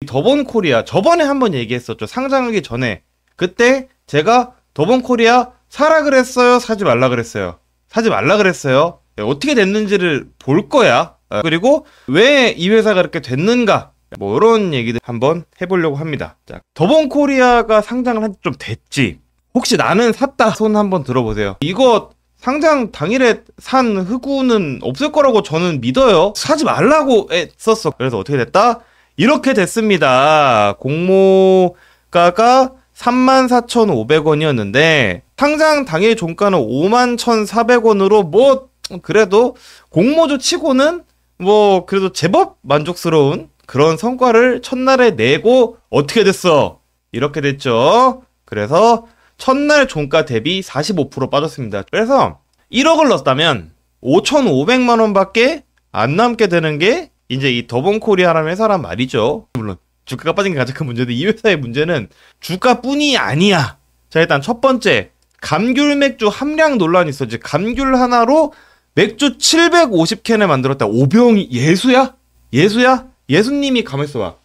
더본코리아 저번에 한번 얘기했었죠. 상장하기 전에. 그때 제가 더본코리아 사라 그랬어요? 사지 말라 그랬어요? 사지 말라 그랬어요. 어떻게 됐는지를 볼 거야. 그리고 왜 이 회사가 이렇게 됐는가, 뭐 이런 얘기들 한번 해보려고 합니다. 자, 더본코리아가 상장을 한 지 좀 됐지. 혹시 나는 샀다 손 한번 들어보세요. 이거 상장 당일에 산 흑우는 없을 거라고 저는 믿어요. 사지 말라고 했었어. 그래서 어떻게 됐다? 이렇게 됐습니다. 공모가가 34,500원이었는데 상장 당일 종가는 51,400원으로 뭐 그래도 공모주 치고는 뭐 그래도 제법 만족스러운 그런 성과를 첫날에 내고 어떻게 됐어? 이렇게 됐죠. 그래서 첫날 종가 대비 45% 빠졌습니다. 그래서 1억을 넣었다면 5,500만 원밖에 안 남게 되는 게 이제 이 더본코리아라는 회사란 말이죠. 물론 주가가 빠진 게 가장 큰 문제인데 이 회사의 문제는 주가뿐이 아니야. 자, 일단 첫 번째, 감귤 맥주 함량 논란이 있어. 이제 감귤 하나로 맥주 750캔을 만들었다. 5병이 예수야? 예수야? 예수님이 가만있어 봐.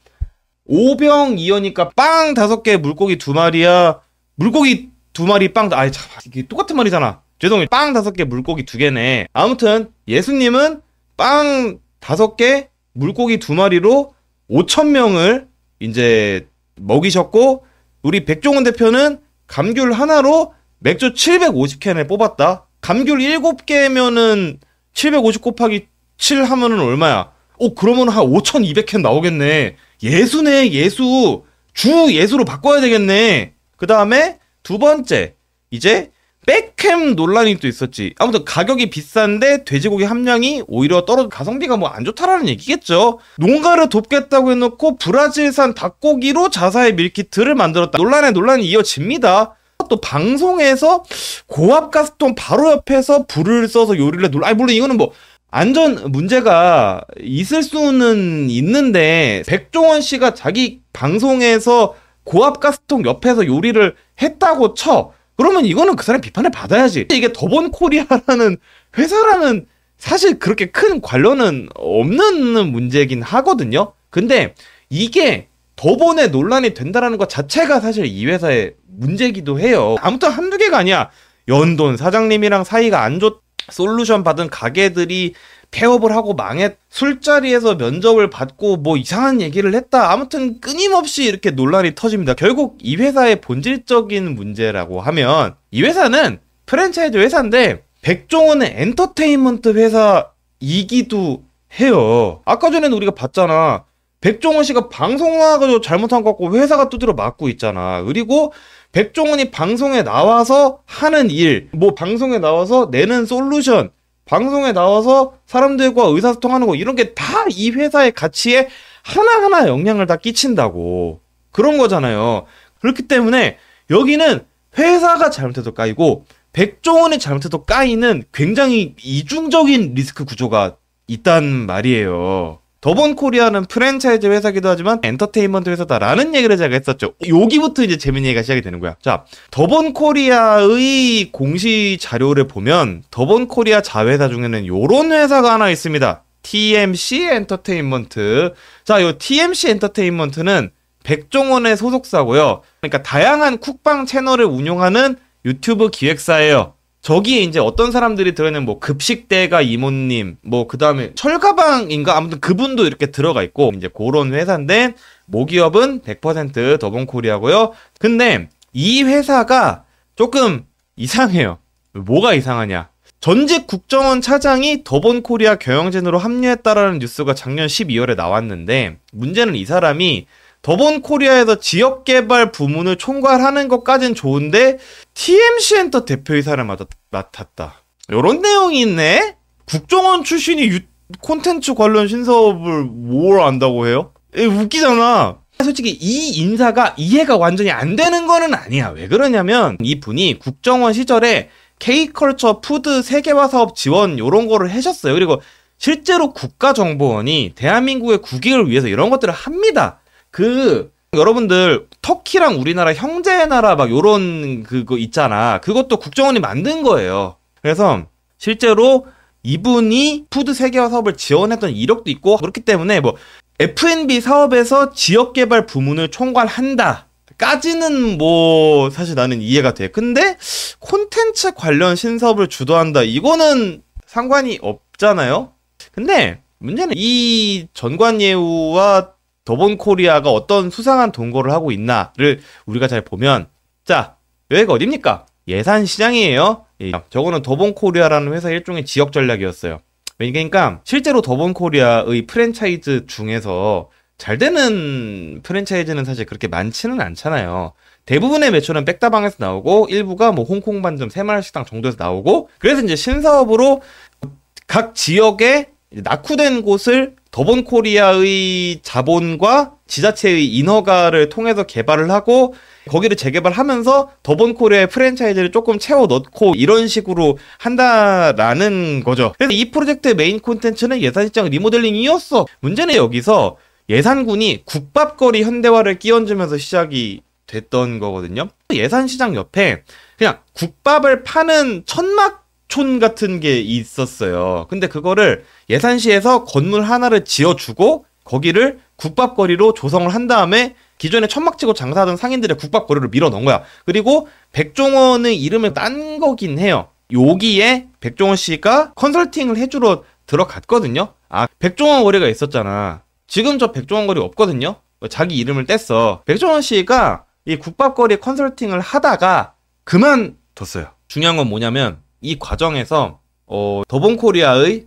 5병 2여니까 빵 5개, 물고기 2마리야. 물고기 2마리 빵, 아이 참 이게 똑같은 말이잖아. 죄송해요. 빵 5개, 물고기 2개네. 아무튼 예수님은 빵 5개, 물고기 2마리로 5,000명을 이제 먹이셨고, 우리 백종원 대표는 감귤 하나로 맥주 750캔을 뽑았다. 감귤 7개면은 750 곱하기 7 하면은 얼마야? 그러면 한 5,200캔 나오겠네. 예수네, 예수. 주 예수로 바꿔야 되겠네. 그 다음에 두 번째, 이제 백햄 논란이 또 있었지. 아무튼 가격이 비싼데 돼지고기 함량이 오히려 떨어져 가성비가 뭐 안 좋다라는 얘기겠죠. 농가를 돕겠다고 해놓고 브라질산 닭고기로 자사의 밀키트를 만들었다. 논란이 이어집니다. 또 방송에서 고압 가스통 바로 옆에서 불을 써서 요리를 물론 이거는 뭐 안전 문제가 있을 수는 있는데, 백종원 씨가 자기 방송에서 고압 가스통 옆에서 요리를 했다고 쳐. 그러면 이거는 그 사람 비판을 받아야지. 이게 더본코리아라는 회사라는 사실 그렇게 큰 관련은 없는 문제긴 하거든요. 근데 이게 더본에 논란이 된다라는 것 자체가 사실 이 회사의 문제기도 해요. 아무튼 한두 개가 아니야. 연돈 사장님이랑 사이가 안 좋, 솔루션 받은 가게들이 폐업을 하고 망했, 술자리에서 면접을 받고 뭐 이상한 얘기를 했다. 아무튼 끊임없이 이렇게 논란이 터집니다. 결국 이 회사의 본질적인 문제라고 하면, 이 회사는 프랜차이즈 회사인데 백종원의 엔터테인먼트 회사이기도 해요. 아까 전에는 우리가 봤잖아. 백종원 씨가 방송 나가지고 잘못한 것 같고 회사가 두드려 맞고 있잖아. 그리고 백종원이 방송에 나와서 하는 일, 뭐 방송에 나와서 내는 솔루션, 방송에 나와서 사람들과 의사소통하는 거, 이런 게 다 이 회사의 가치에 하나하나 영향을 다 끼친다고. 그런 거잖아요. 그렇기 때문에 여기는 회사가 잘못해도 까이고 백종원이 잘못해도 까이는 굉장히 이중적인 리스크 구조가 있단 말이에요. 더본코리아는 프랜차이즈 회사기도 하지만 엔터테인먼트 회사다라는 얘기를 제가 했었죠. 여기부터 이제 재밌는 얘기가 시작이 되는 거야. 자, 더본코리아의 공시 자료를 보면 더본코리아 자회사 중에는 요런 회사가 하나 있습니다. TMC 엔터테인먼트. 자, 요 TMC 엔터테인먼트는 백종원의 소속사고요. 그러니까 다양한 쿡방 채널을 운영하는 유튜브 기획사예요. 저기에 이제 어떤 사람들이 들어있는 뭐 급식대가 이모님, 뭐 그 다음에 철가방인가? 아무튼 그분도 이렇게 들어가 있고, 이제 그런 회사인데, 모기업은 100% 더본코리아고요. 근데 이 회사가 조금 이상해요. 뭐가 이상하냐? 전직 국정원 차장이 더본코리아 경영진으로 합류했다라는 뉴스가 작년 12월에 나왔는데, 문제는 이 사람이 더본코리아에서 지역개발 부문을 총괄하는 것까진 좋은데 TMC 엔터 대표이사를 맡았다. 요런 내용이 있네? 국정원 출신이 콘텐츠 관련 신사업을 뭘 안다고 해요? 웃기잖아. 솔직히 이 인사가 이해가 완전히 안 되는 거는 아니야. 왜 그러냐면 이분이 국정원 시절에 K컬처 푸드 세계화 사업 지원 요런 거를 하셨어요. 그리고 실제로 국가정보원이 대한민국의 국익을 위해서 이런 것들을 합니다. 여러분들 터키랑 우리나라 형제 나라 막 요런 그거 있잖아. 그것도 국정원이 만든 거예요. 그래서 실제로 이분이 푸드 세계화 사업을 지원했던 이력도 있고, 그렇기 때문에 뭐 F&B 사업에서 지역개발 부문을 총괄한다 까지는 뭐 사실 나는 이해가 돼. 근데 콘텐츠 관련 신사업을 주도한다 이거는 상관이 없잖아요. 근데 문제는 이 전관예우와 더본코리아가 어떤 수상한 동거를 하고 있나를 우리가 잘 보면, 자, 여기가 어딥니까? 예산시장이에요. 저거는 더본코리아라는 회사의 일종의 지역 전략이었어요. 그러니까 실제로 더본코리아의 프랜차이즈 중에서 잘 되는 프랜차이즈는 사실 그렇게 많지는 않잖아요. 대부분의 매출은 백다방에서 나오고 일부가 뭐 홍콩 반점 새마을식당 정도에서 나오고, 그래서 이제 신사업으로 각 지역에 낙후된 곳을 더본코리아의 자본과 지자체의 인허가를 통해서 개발을 하고 거기를 재개발하면서 더본코리아의 프랜차이즈를 조금 채워 넣고 이런 식으로 한다라는 거죠. 그래서 이 프로젝트의 메인 콘텐츠는 예산시장 리모델링이었어. 문제는 여기서 예산군이 국밥거리 현대화를 끼얹으면서 시작이 됐던 거거든요. 예산시장 옆에 그냥 국밥을 파는 천막촌 같은 게 있었어요. 근데 그거를 예산시에서 건물 하나를 지어주고 거기를 국밥거리로 조성을 한 다음에 기존에 천막 치고 장사하던 상인들의 국밥거리로 밀어 넣은 거야. 그리고 백종원의 이름을 딴 거긴 해요. 여기에 백종원 씨가 컨설팅을 해주러 들어갔거든요. 아, 백종원 거리가 있었잖아. 지금 저 백종원 거리 없거든요. 자기 이름을 뗐어. 백종원 씨가 이 국밥거리 컨설팅을 하다가 그만뒀어요. 중요한 건 뭐냐면 이 과정에서 더본코리아의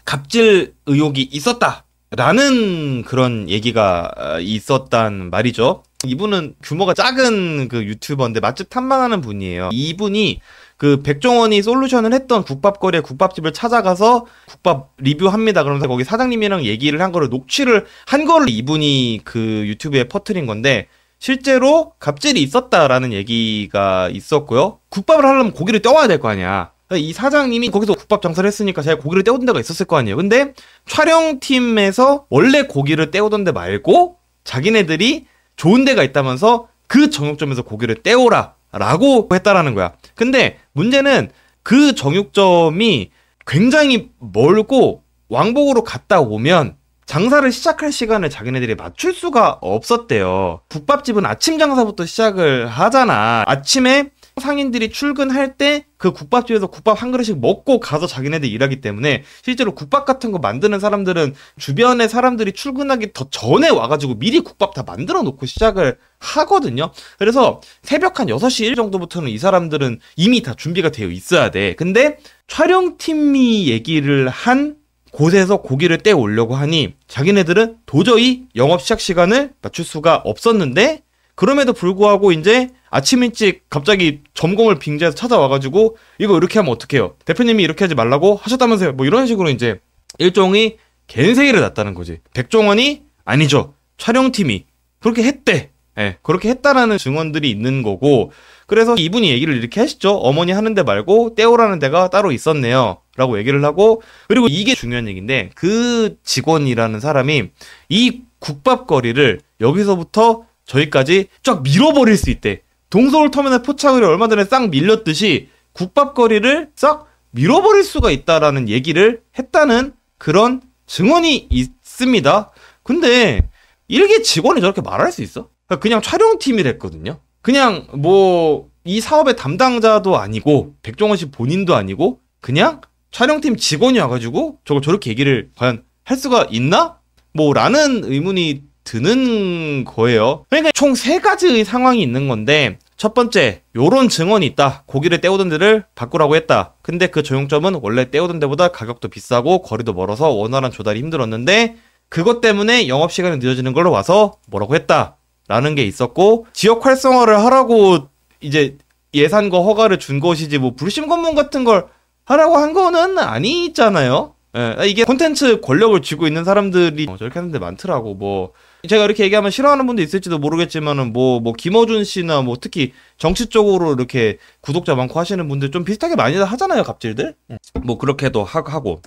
갑질 의혹이 있었다라는 그런 얘기가 있었단 말이죠. 이분은 규모가 작은 그 유튜버인데 맛집 탐방하는 분이에요. 이분이 그 백종원이 솔루션을 했던 국밥거리의 국밥집을 찾아가서 국밥 리뷰합니다. 그러면서 거기 사장님이랑 얘기를 한 거를 녹취를 한 거를 이분이 그 유튜브에 퍼뜨린 건데, 실제로 갑질이 있었다라는 얘기가 있었고요. 국밥을 하려면 고기를 떼와야 될 거 아니야. 이 사장님이 거기서 국밥 장사를 했으니까 자기가 고기를 떼오던 데가 있었을 거 아니에요. 근데 촬영팀에서 원래 고기를 떼오던 데 말고 자기네들이 좋은 데가 있다면서 그 정육점에서 고기를 떼오라 라고 했다라는 거야. 근데 문제는 그 정육점이 굉장히 멀고 왕복으로 갔다 오면 장사를 시작할 시간을 자기네들이 맞출 수가 없었대요. 국밥집은 아침 장사부터 시작을 하잖아. 아침에 상인들이 출근할 때 그 국밥집에서 국밥 한 그릇씩 먹고 가서 자기네들 일하기 때문에 실제로 국밥 같은 거 만드는 사람들은 주변에 사람들이 출근하기 더 전에 와가지고 미리 국밥 다 만들어 놓고 시작을 하거든요. 그래서 새벽 한 6시 1 정도부터는 이 사람들은 이미 다 준비가 되어 있어야 돼. 근데 촬영팀이 얘기를 한 곳에서 고기를 떼오려고 하니 자기네들은 도저히 영업 시작 시간을 맞출 수가 없었는데, 그럼에도 불구하고 이제 아침 일찍 갑자기 점검을 빙자해서 찾아와가지고 이거 이렇게 하면 어떡해요? 대표님이 이렇게 하지 말라고 하셨다면서요? 뭐 이런 식으로 이제 일종의 갠세이를 났다는 거지. 백종원이 아니죠. 촬영팀이 그렇게 했대. 예, 그렇게 했다라는 증언들이 있는 거고, 그래서 이분이 얘기를 이렇게 하시죠. 어머니 하는데 말고 떼오라는 데가 따로 있었네요 라고 얘기를 하고, 그리고 이게 중요한 얘기인데 그 직원이라는 사람이 이 국밥거리를 여기서부터 저기까지 쫙 밀어버릴 수 있대. 동서울터미널 포차거리 얼마 전에 싹 밀렸듯이 국밥거리를 싹 밀어버릴 수가 있다라는 얘기를 했다는 그런 증언이 있습니다. 근데 일개 직원이 저렇게 말할 수 있어? 그냥 촬영팀이랬거든요. 그냥 뭐 이 사업의 담당자도 아니고 백종원 씨 본인도 아니고 그냥 촬영팀 직원이 와가지고 저걸 저렇게 얘기를 과연 할 수가 있나? 뭐 라는 의문이 드는 거예요. 그러니까 총 3가지의 상황이 있는 건데, 첫 번째, 요런 증언이 있다. 고기를 떼오던 데를 바꾸라고 했다. 근데 그 정육점은 원래 떼오던 데보다 가격도 비싸고 거리도 멀어서 원활한 조달이 힘들었는데 그것 때문에 영업시간이 늦어지는 걸로 와서 뭐라고 했다 라는 게 있었고, 지역 활성화를 하라고 이제 예산과 허가를 준 것이지 뭐 불심 검문 같은 걸 하라고 한 거는 아니잖아요. 예, 이게 콘텐츠 권력을 쥐고 있는 사람들이 저렇게 하는 데 많더라고. 뭐 제가 이렇게 얘기하면 싫어하는 분도 있을지도 모르겠지만은 뭐 김어준 씨나 뭐 특히 정치 쪽으로 이렇게 구독자 많고 하시는 분들 좀 비슷하게 많이 하잖아요, 갑질들. 뭐 그렇게도 하고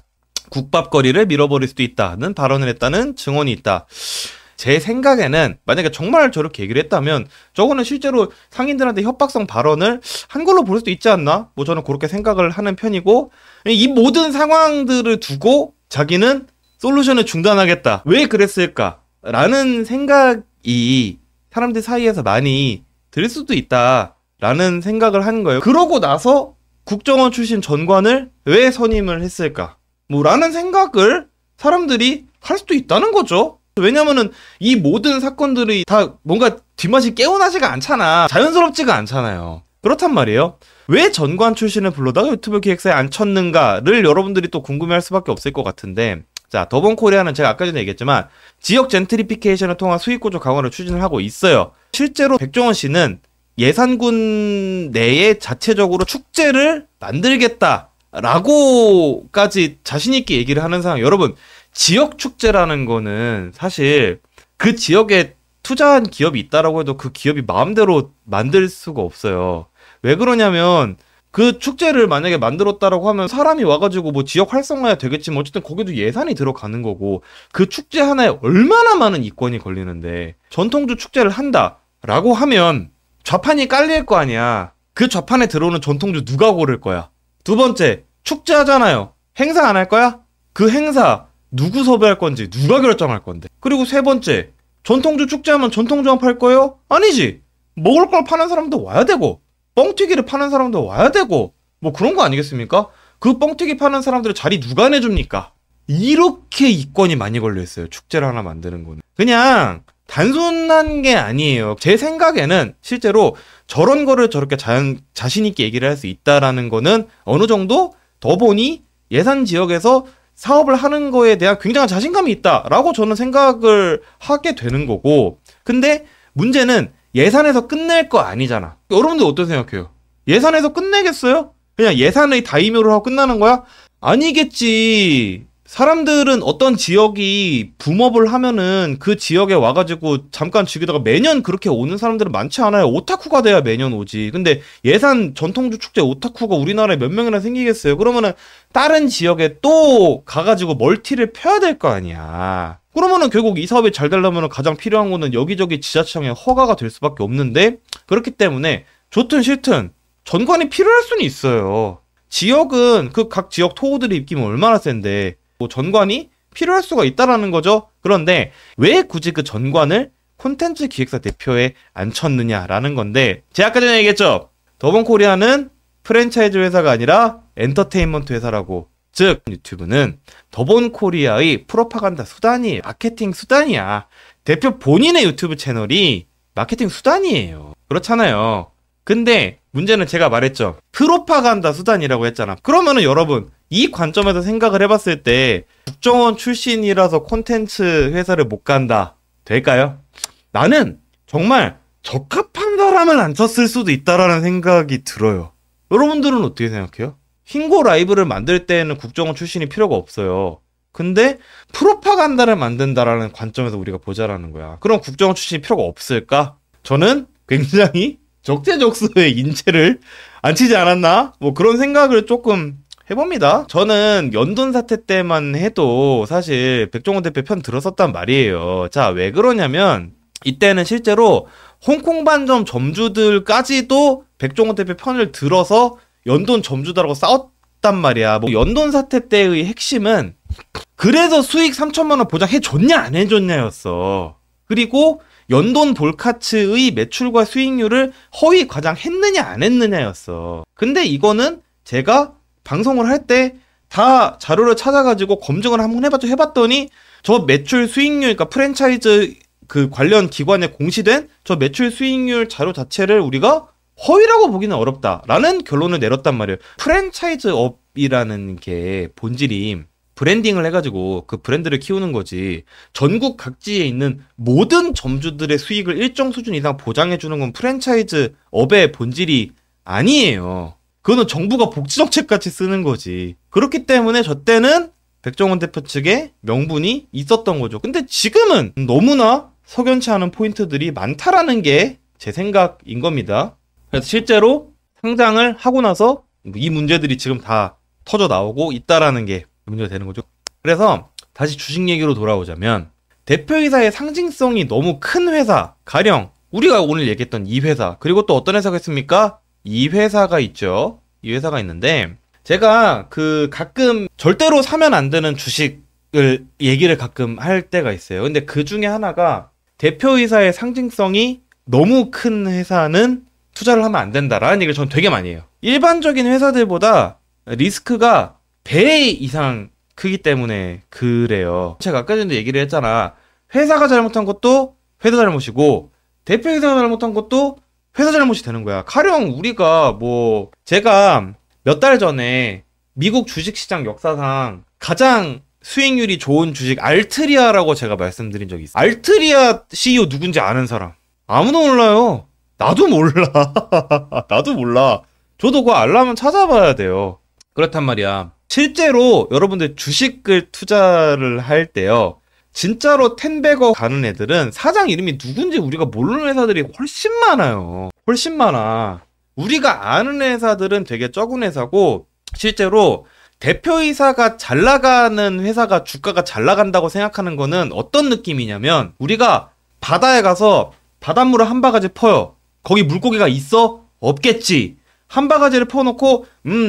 국밥거리를 밀어버릴 수도 있다는 발언을 했다는 증언이 있다. 제 생각에는 만약에 정말 저렇게 얘기를 했다면 저거는 실제로 상인들한테 협박성 발언을 한 걸로 볼 수도 있지 않나? 뭐 저는 그렇게 생각을 하는 편이고, 이 모든 상황들을 두고 자기는 솔루션을 중단하겠다. 왜 그랬을까? 라는 생각이 사람들 사이에서 많이 들 수도 있다라는 생각을 하는 거예요. 그러고 나서 국정원 출신 전관을 왜 선임을 했을까? 뭐 라는 생각을 사람들이 할 수도 있다는 거죠. 왜냐면은 이 모든 사건들이 다 뭔가 뒷맛이 개운하지가 않잖아. 자연스럽지가 않잖아요. 그렇단 말이에요. 왜 전관 출신을 불러다가 유튜브 기획사에 앉혔는가를 여러분들이 또 궁금해할 수밖에 없을 것 같은데, 자, 더본코리아는 제가 아까 전에 얘기했지만 지역 젠트리피케이션을 통한 수익구조 강화를 추진을 하고 있어요. 실제로 백종원 씨는 예산군 내에 자체적으로 축제를 만들겠다라고까지 자신있게 얘기를 하는 상황. 여러분, 지역 축제라는 거는 사실 그 지역에 투자한 기업이 있다라고 해도 그 기업이 마음대로 만들 수가 없어요. 왜 그러냐면 그 축제를 만약에 만들었다라고 하면 사람이 와가지고 뭐 지역 활성화야 되겠지만 어쨌든 거기도 예산이 들어가는 거고 그 축제 하나에 얼마나 많은 이권이 걸리는데 전통주 축제를 한다라고 하면 좌판이 깔릴 거 아니야. 그 좌판에 들어오는 전통주 누가 고를 거야? 두 번째, 축제하잖아요. 행사 안 할 거야? 그 행사 누구 섭외할 건지 누가 결정할 건데. 그리고 세 번째, 전통주 축제하면 전통주만 팔 거예요? 아니지. 먹을 걸 파는 사람도 와야 되고 뻥튀기를 파는 사람도 와야 되고 뭐 그런 거 아니겠습니까? 그 뻥튀기 파는 사람들의 자리 누가 내줍니까? 이렇게 이권이 많이 걸려있어요. 축제를 하나 만드는 거는. 그냥 단순한 게 아니에요. 제 생각에는 실제로 저런 거를 저렇게 자신있게 얘기를 할 수 있다라는 거는 어느 정도 더보니 예산 지역에서 사업을 하는 거에 대한 굉장한 자신감이 있다라고 저는 생각을 하게 되는 거고, 근데 문제는 예산에서 끝낼 거 아니잖아. 여러분들 어떻게 생각해요? 예산에서 끝내겠어요? 그냥 예산의 다이묘를 하고 끝나는 거야? 아니겠지. 사람들은 어떤 지역이 붐업을 하면은 그 지역에 와가지고 잠깐 즐기다가 매년 그렇게 오는 사람들은 많지 않아요. 오타쿠가 돼야 매년 오지. 근데 예산 전통주 축제 오타쿠가 우리나라에 몇 명이나 생기겠어요? 그러면은 다른 지역에 또 가가지고 멀티를 펴야 될 거 아니야. 그러면은 결국 이 사업이 잘 되려면 가장 필요한 거는 여기저기 지자체장의 허가가 될 수밖에 없는데, 그렇기 때문에 좋든 싫든 전관이 필요할 수는 있어요. 지역은 그 각 지역 토호들의 입김은 얼마나 센데 뭐 전관이 필요할 수가 있다라는 거죠. 그런데 왜 굳이 그 전관을 콘텐츠 기획사 대표에 앉혔느냐라는 건데, 제가 아까 전에 얘기했죠. 더본코리아는 프랜차이즈 회사가 아니라 엔터테인먼트 회사라고. 즉 유튜브는 더본코리아의 프로파간다 수단이에요. 마케팅 수단이야. 대표 본인의 유튜브 채널이 마케팅 수단이에요. 그렇잖아요. 근데 문제는 제가 말했죠. 프로파간다 수단이라고 했잖아. 그러면은 여러분, 이 관점에서 생각을 해봤을 때 국정원 출신이라서 콘텐츠 회사를 못 간다 될까요? 나는 정말 적합한 사람을 안 쳤을 수도 있다라는 생각이 들어요. 여러분들은 어떻게 생각해요? 흰고 라이브를 만들 때에는 국정원 출신이 필요가 없어요. 근데 프로파간다를 만든다라는 관점에서 우리가 보자라는 거야. 그럼 국정원 출신이 필요가 없을까? 저는 굉장히 적재적소의 인재를 안 치지 않았나? 뭐 그런 생각을 조금 해봅니다. 저는 연돈 사태 때만 해도 사실 백종원 대표 편 들었었단 말이에요. 자, 왜 그러냐면 이때는 실제로 홍콩 반점 점주들까지도 백종원 대표 편을 들어서 연돈 점주들하고 싸웠단 말이야. 뭐 연돈 사태 때의 핵심은 그래서 수익 3천만 원 보장해줬냐 안 해줬냐였어. 그리고 연돈 볼카츠의 매출과 수익률을 허위 과장했느냐 안 했느냐였어. 근데 이거는 제가 방송을 할 때 다 자료를 찾아가지고 검증을 한번 해봤더니 저 매출 수익률, 그러니까 프랜차이즈 그 관련 기관에 공시된 저 매출 수익률 자료 자체를 우리가 허위라고 보기는 어렵다라는 결론을 내렸단 말이에요. 프랜차이즈 업이라는 게 본질이 브랜딩을 해가지고 그 브랜드를 키우는 거지, 전국 각지에 있는 모든 점주들의 수익을 일정 수준 이상 보장해주는 건 프랜차이즈 업의 본질이 아니에요. 그거는 정부가 복지정책같이 쓰는 거지. 그렇기 때문에 저 때는 백종원 대표 측에 명분이 있었던 거죠. 근데 지금은 너무나 석연치 않은 포인트들이 많다라는 게 제 생각인 겁니다. 그래서 실제로 상장을 하고 나서 이 문제들이 지금 다 터져 나오고 있다라는 게 문제가 되는 거죠. 그래서 다시 주식 얘기로 돌아오자면, 대표이사의 상징성이 너무 큰 회사, 가령 우리가 오늘 얘기했던 이 회사, 그리고 또 어떤 회사가 있습니까? 이 회사가 있죠. 이 회사가 있는데, 제가 그 가끔 절대로 사면 안 되는 주식 얘기를 가끔 할 때가 있어요. 근데 그 중에 하나가 대표이사의 상징성이 너무 큰 회사는 투자를 하면 안 된다라는 얘기를 저는 되게 많이 해요. 일반적인 회사들보다 리스크가 배 이상 크기 때문에 그래요. 제가 아까 전에 얘기를 했잖아. 회사가 잘못한 것도 회사 잘못이고 대표이사가 잘못한 것도 회사 잘못이 되는 거야. 가령 우리가 뭐 제가 몇 달 전에 미국 주식시장 역사상 가장 수익률이 좋은 주식 알트리아라고 제가 말씀드린 적이 있어요. 알트리아 CEO 누군지 아는 사람? 아무도 몰라요. 나도 몰라. 나도 몰라. 저도 그거 알려면 찾아봐야 돼요. 그렇단 말이야. 실제로 여러분들 주식을 투자를 할 때요. 진짜로 10배거 가는 애들은 사장 이름이 누군지 우리가 모르는 회사들이 훨씬 많아요. 훨씬 많아. 우리가 아는 회사들은 되게 적은 회사고 실제로 대표이사가 잘 나가는 회사가 주가가 잘 나간다고 생각하는 거는 어떤 느낌이냐면 우리가 바다에 가서 바닷물을 한 바가지 퍼요. 거기 물고기가 있어? 없겠지. 한 바가지를 퍼놓고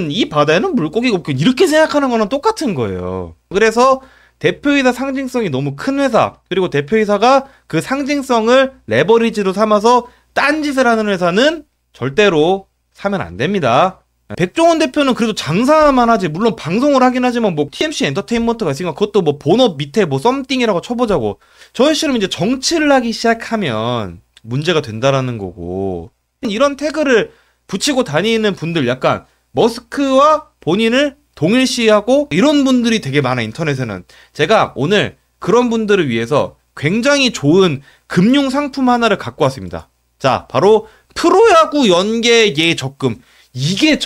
이 바다에는 물고기가 없고 이렇게 생각하는 거는 똑같은 거예요. 그래서 대표이사 상징성이 너무 큰 회사 그리고 대표이사가 그 상징성을 레버리지로 삼아서 딴짓을 하는 회사는 절대로 사면 안 됩니다. 백종원 대표는 그래도 장사만 하지 물론 방송을 하긴 하지만 뭐 TMC 엔터테인먼트가 있으니까 그것도 뭐 본업 밑에 뭐 썸띵이라고 쳐보자고 저희처럼 이제 정치를 하기 시작하면 문제가 된다라는 거고 이런 태그를 붙이고 다니는 분들 약간 머스크와 본인을 동일시하고 이런 분들이 되게 많아 인터넷에는. 제가 오늘 그런 분들을 위해서 굉장히 좋은 금융 상품 하나를 갖고 왔습니다. 자 바로 프로야구 연계 예적금. 이게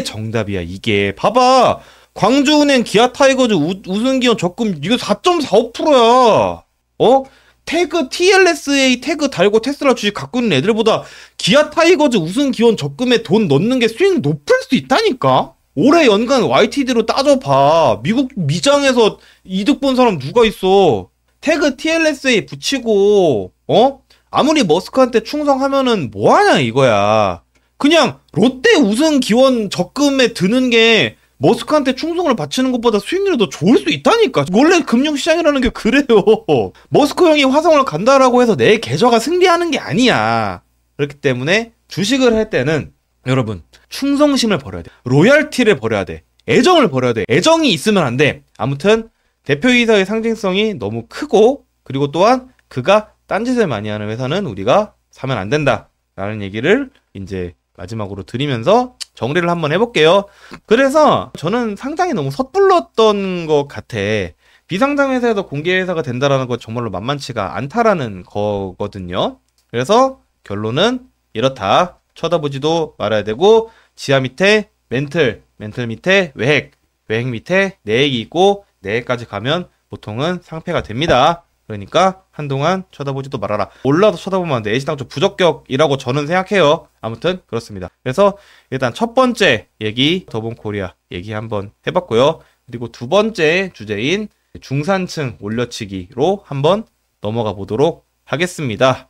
정답이야. 이게 봐봐 광주은행 기아 타이거즈 우승기원 적금 이거 4.45%야. 태그 TLSA 태그 달고 테슬라 주식 갖고 있는 애들보다 기아 타이거즈 우승기원 적금에 돈 넣는 게 수익 높을 수 있다니까. 올해 연간 YTD로 따져봐. 미국 미장에서 이득 본 사람 누가 있어. 태그 TLSA 붙이고 아무리 머스크한테 충성하면은 뭐하냐 이거야. 그냥 롯데 우승 기원 적금에 드는 게 머스크한테 충성을 바치는 것보다 수익률이 더 좋을 수 있다니까. 원래 금융시장이라는 게 그래요. 머스크 형이 화성을 간다라고 해서 내 계좌가 승리하는 게 아니야. 그렇기 때문에 주식을 할 때는 여러분 충성심을 버려야 돼. 로열티를 버려야 돼. 애정을 버려야 돼. 애정이 있으면 안 돼. 아무튼 대표이사의 상징성이 너무 크고 그리고 또한 그가 딴짓을 많이 하는 회사는 우리가 사면 안 된다 라는 얘기를 이제 마지막으로 드리면서 정리를 한번 해볼게요. 그래서 저는 상장이 너무 섣불렀던 것 같아. 비상장 회사에서 공개 회사가 된다라는 건 정말로 만만치가 않다라는 거거든요. 그래서 결론은 이렇다. 쳐다보지도 말아야 되고 지하 밑에 멘틀 밑에 외핵 밑에 내액이 있고 내액까지 가면 보통은 상폐가 됩니다. 그러니까 한동안 쳐다보지도 말아라. 몰라도 쳐다보면 안 돼. 애시당초 부적격이라고 저는 생각해요. 아무튼 그렇습니다. 그래서 일단 첫 번째 얘기 더본코리아 얘기 한번 해봤고요. 그리고 두 번째 주제인 중산층 올려치기로 한번 넘어가 보도록 하겠습니다.